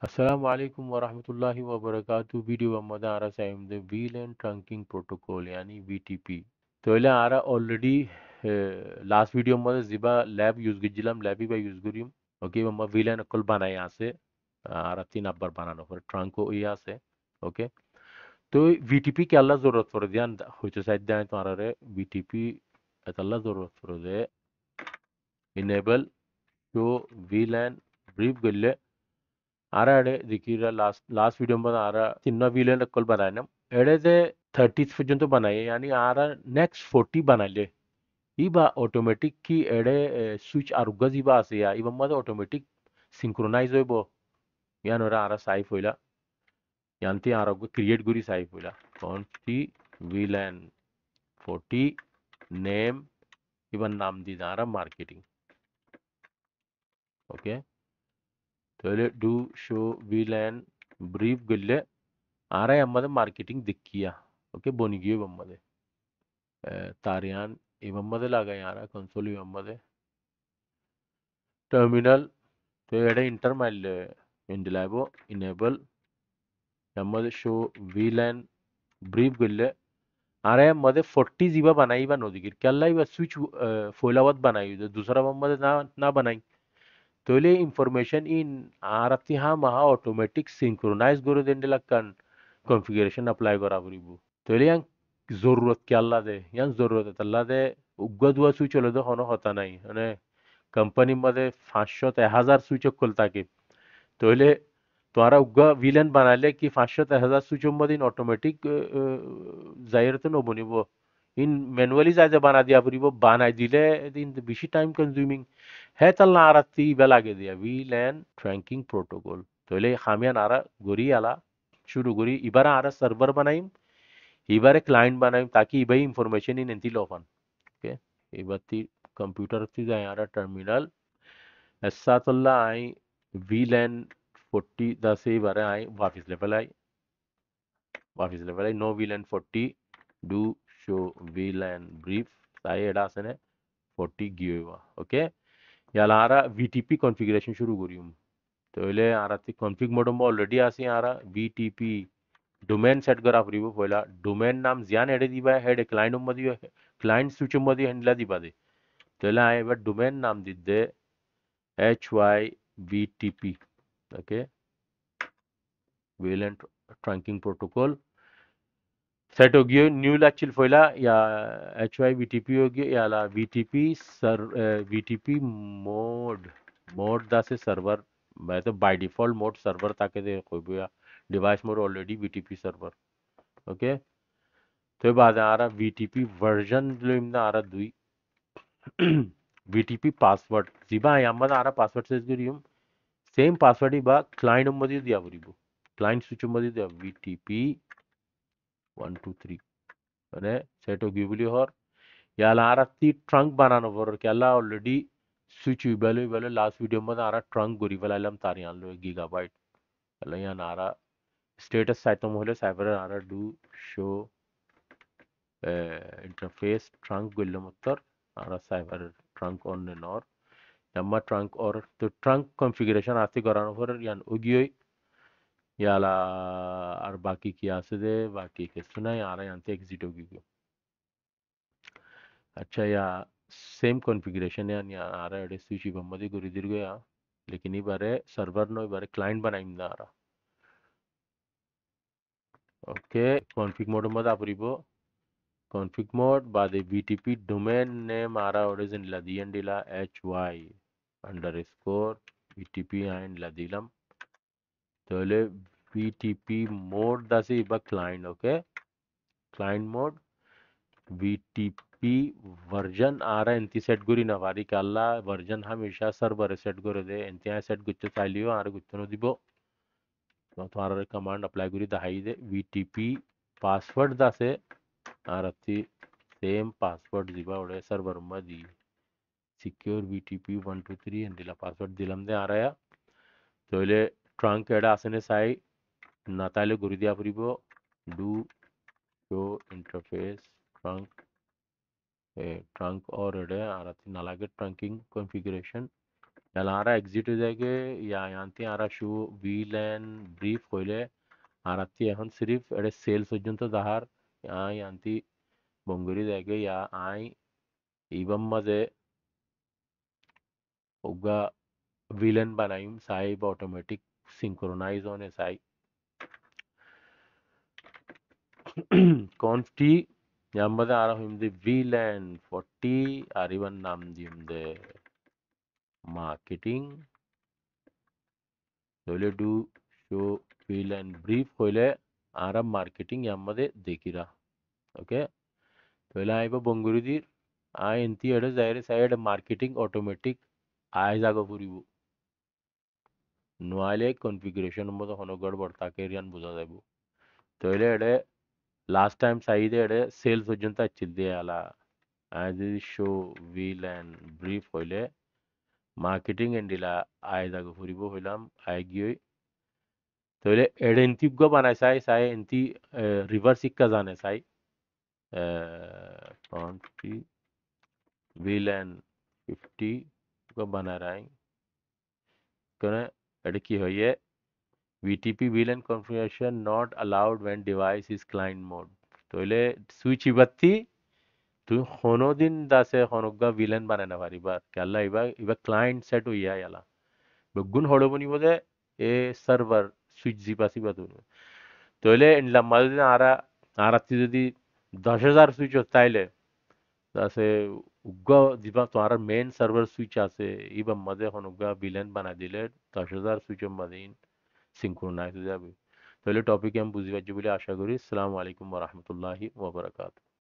Assalamu alaikum wa rahmatullahi wa barakatuh. Video Muhammad Ara saying the VLAN Trunking Protocol yani VTP. तो इले आरा already last video में जिबा lab use गिजिलम लैबी बा use गुरियम okay मम्मा VLAN अकल बनाए यहाँ से आरा तीन अब्बर बनाना पर ट्रंक को यहाँ से ओके तो VTP के अल्लाह जरूरत पड़ ध्यान हो तो साइड जाए तो आरा रे VTP अल्लाह जरूरत पड़ दे इनेबल तो VLAN ब्रीफ गल्ले आरा एडे दिखीरा लास्ट वीडियो में आरा तिन्ना VLAN अकल बनाए ना एडे से 30 पर्यंत बनाए यानी आरा नेक्स्ट 40 बना ले iba automatic ki ede switch arugaz iba ase ya iba mada automatic synchronize hoibo yan ora ara saif hoila yanti ara create guri saif hoila consti VLAN 40 name iban naam di ara marketing okay tole do show VLAN brief gulle ara yamada marketing dikkiya okay bonigiyo bamade tariyan ibamade laga yara console ibamade terminal तो एडे इंटरमाइल इंडिलाबो enable नम्मद show VLAN brief गल्ले आरे मदे 40 जीबा बनाई बा नोदिगिर कल्ला इबा switch फोलावत बनाई दूसरा मदे ना बनाई तो ले इंफॉर्मेशन इन आरती हा महा ऑटोमेटिक सिंक्रोनाइज गुरु देंडे लक्कन कॉन्फ़िगरेशन अप्लाई करा बरीबू तो ले yang जरूरत कल्ला दे yang जरूरत तल्ला दे उग्गदुआ स्विच होले दो होनो होता नहीं अने कंपनी मदे 500 ते 1000 स्विच खोलता के तोले तुम्हारा उग्गा विलन बनाले की 500 ते 1000 स्विचमध्ये ऑटोमॅटिक जाहीर तर नो बनी वो इन मैनुअली जायचे बना दिया पूरी वो बना दिले इन बिशी टाइम कंज्यूमिंग है तल नारा ती बेला के दिया VLAN ट्रैकिंग प्रोटोकॉल तोले खामिया नारा गुरी आला शुरू गुरी इबारा आरा सर्वर बनाइम इबारे क्लाइंट बनाइम ताकि इबाई इंफॉर्मेशन इन एंटी लोफन ओके इबाती कंप्यूटर थी जाए आरा टर्मिनल ऐसा तल्ला आई VLAN 40 दस बारे आई वापिस लेवल आई नो VLAN 40 do show VLAN brief साई एडासने 40 गियोवा ओके याला आरा VTP कॉन्फ़िगरेशन शुरू करियो तो इले आरा ती कॉन्फ़िग मोड में ऑलरेडी आसी आरा VTP डोमेन सेट करा फरीबो पहिला डोमेन नाम ज्यान एडे दिबा हेड क्लाइंट मध्ये क्लाइंट स्विच मध्ये हँडला दिबा दे त्याला आहे डोमेन नाम दिदे HYVTP okay VLAN tracking protocol set हो गया न्यू लैचिल फोइला या HYVTP हो गया या ला VTP sir VTP mode mode दा से सर्वर मैं तो बाय डिफॉल्ट मोड सर्वर ताके दे कोई भी device mode already VTP server okay तो बाद आ रहा VTP वर्जन जो इम्दा आ रहा दुई VTP पासवर्ड जिबा यामद आ रहा पासवर्ड से जुड़ियम सेम पासवर्ड ही बा क्लाइंट मधी दिया बुरीबो क्लाइंट स्विच मधी दिया VTP 123 અને સેટો ગિબલી હોર याला आरा ती ट्रंक बनानो वर केला already switch Ibelo last video में आरा ट्रंक गुरी वाला तारी आन लो गीगाबाइट अल्ला या नारा स्टेटस साइट में होले साइबर आरा डू शो इंटरफेस ट्रंक गुल्लो मुत्तर आरा साइबर ट्रंक ऑन एंड और यम्मा ट्रंक और तो ट्रंक कॉन्फ़िगरेशन आती करानो वर यान उगियोई याला और बाकी किया से दे बाकी के सुना यारा यांते एग्जिट होगी अच्छा या सेम कॉन्फ़िगरेशन है या आ रहा है स्विच बम्मदी गुरी दिर्गया लेकिन ಈ ಬಾರಿ ಸರ್ವರ್ ನೋ ಈ ಬಾರಿ ಕ್ಲೈಂಟ್ बनाइंदाರ ओके कॉन्फ़िग मोड में आपरिबो कॉन्फ़िग मोड बाद VTP डोमेन नेम आरा ओरिजिन लदियन डिला HY अंडरस्कोर VTP एंड लदिलम तोले VTP मोड दासे इबा client okay client mode VTP version आरा इंती सेट गुरी नवारी काला वर्जन हमेशा सर्वर सेट गुरे दे इंती सेट गुच्चो चालियो आरा गुच्चो दिबो तो तुम्हारा कमांड अप्लाई गुरी दहाई दे VTP पासवर्ड दासे आरती सेम पासवर्ड दिबा ओडे सर्वर मदी सिक्योर VTP 123 अंदिला पासवर्ड दिलम दे आ रहा तो इले ट्रंक एडा आसने साई नाताले गुरी दिया परिबो डू शो इंटरफेस ट्रंक और एडे आरती नालागे ट्रंकिंग कॉन्फ़िगरेशन याला आरा এক্সিট হয়ে যায় ইয়ান্তি আরা শু ভিলেন ব্রিফ হইলে আরাতি এখন সিরিফ এটা সেলস পর্যন্ত দাহার ইয়ান্তি বঙ্গুরি দেখে ইয়া আই ইবাম মাঝে ওগা ভিলেন বানাইম সাই বা অটোমেটিক সিঙ্ক্রোনাইজ হনে সাই কনফটি ইয়াম্বাদে আরা হইমদে ভিলেন 40 আর ইবান নাম দিমদে মার্কেটিং তাহলে ডু শো ভিলেন ব্রিফ হইলে আরা মার্কেটিং ইয়াম্বাদে দেখিরা ওকে তাহলে আইবা বঙ্গুরিদির এনতি এডে যাইরে সাইড মার্কেটিং অটোমেটিক আয় জাগো ফুরিব নোয়াইলে কনফিগারেশন মতো হনো গড়বড় তাকে রিয়ান বোঝা যাইব তাহলে এডে লাস্ট টাইম সাইডে এডে সেলস পর্যন্ত আচ্ছিল দিয়ে আলা আয় যদি শো ভিল এন্ড ব্রিফ হইলে মার্কেটিং এন্ডিলা আয় জাগো ফুরিব হইলাম আয় গিয়ে তাহলে এডে এনতি গো বানাই চাই চাই এনতি রিভার্স ইক্কা জানে চাই কন্ট্রি ভিল এন্ড 50 গো বানায় রাই কেন এটা কি হইয়ে VTP VLAN configuration not allowed when device is client mode. তাহলে সুইচ ইবাত্তি তুই কোনো দিন দাসে হনগা ভিলেন বানায় না পারিবার কেলা ইবা ক্লায়েন্ট সেট হইয়া ইয়ালা বেগুন হড়বনি বোধে এ সার্ভার সুইচ জিপা সিবা তুমি তাহলে লম্বা যদি আরাতি যদি 10,000 সুইচ তাইলে দাসে উগ্গা জিবা তোমার মেন সার্ভার সুইচ আছে ইবা মাঝে হনগা ভিলেন বানাই দিলে 10,000 সুইচের মাঝে সিঙ্ক্রোনাইজ হয়ে যাবে তাহলে টপিকে আমি বুঝতে পারছি বলে আশা করি। আসসালামু আলাইকুম ওয়া রাহমাতুল্লাহি ওয়া বারাকাতুহু।